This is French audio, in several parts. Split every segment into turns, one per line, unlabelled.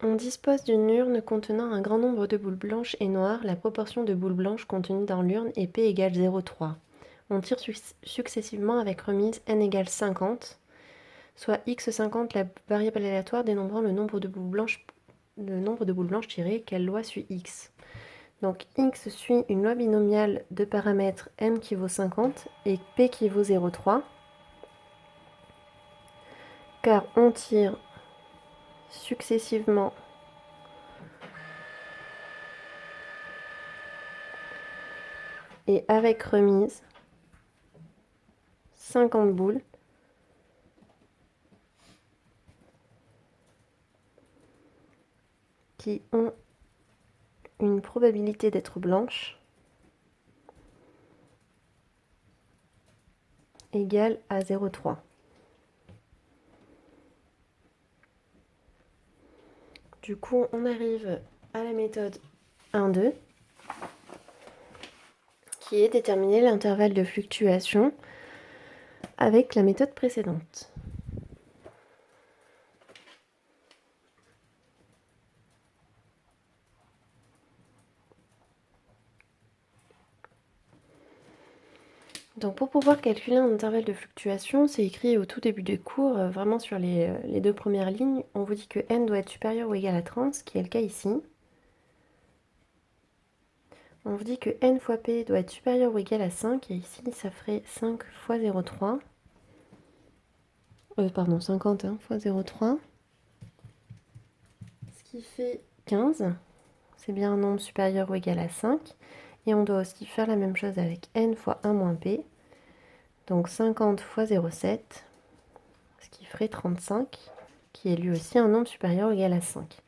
On dispose d'une urne contenant un grand nombre de boules blanches et noires. La proportion de boules blanches contenues dans l'urne est P égale 0,3. On tire successivement avec remise n égale 50, soit x50 la variable aléatoire dénombrant le nombre de boules blanches tirées. Quelle loi suit x? Donc x suit une loi binomiale de paramètres n qui vaut 50 et p qui vaut 0,3, car on tire successivement et avec remise 50 boules qui ont une probabilité d'être blanches égale à 0,3. Du coup, on arrive à la méthode 1,2 qui est déterminer l'intervalle de fluctuation avec la méthode précédente. Donc pour pouvoir calculer un intervalle de fluctuation, c'est écrit au tout début des cours, vraiment sur les deux premières lignes. On vous dit que n doit être supérieur ou égal à 30, ce qui est le cas ici. On vous dit que n fois p doit être supérieur ou égal à 5, et ici ça ferait 5 fois 0,3. Pardon, 50 fois 0,3. Ce qui fait 15. C'est bien un nombre supérieur ou égal à 5. Et on doit aussi faire la même chose avec n fois 1 moins p. Donc 50 fois 0,7, ce qui ferait 35, qui est lui aussi un nombre supérieur ou égal à 5.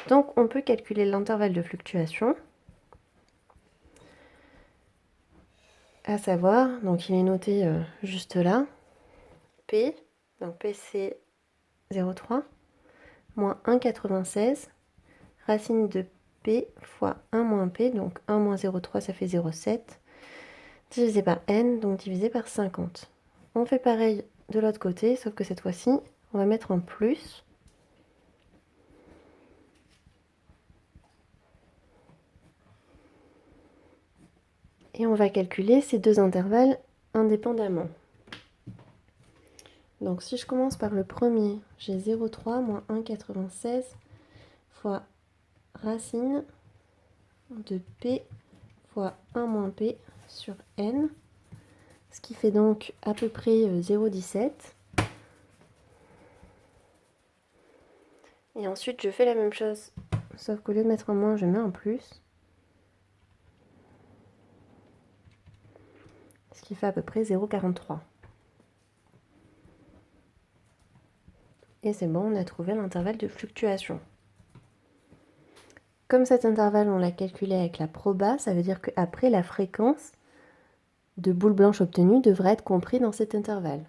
Donc on peut calculer l'intervalle de fluctuation, à savoir, donc il est noté juste là, P, donc P c'est 0,3, moins 1,96, racine de P fois 1 moins P, donc 1 moins 0,3 ça fait 0,7, divisé par n, donc divisé par 50. On fait pareil de l'autre côté, sauf que cette fois-ci, on va mettre un plus. Et on va calculer ces deux intervalles indépendamment. Donc si je commence par le premier, j'ai 0,3 moins 1,96 fois racine de P fois 1 moins P sur N, ce qui fait donc à peu près 0,17. Et ensuite je fais la même chose, sauf qu'au lieu de mettre un moins, je mets un plus. Ce qui fait à peu près 0,43. Et c'est bon, on a trouvé l'intervalle de fluctuation. Comme cet intervalle, on l'a calculé avec la proba, ça veut dire qu'après, la fréquence de boules blanches obtenues devrait être comprise dans cet intervalle.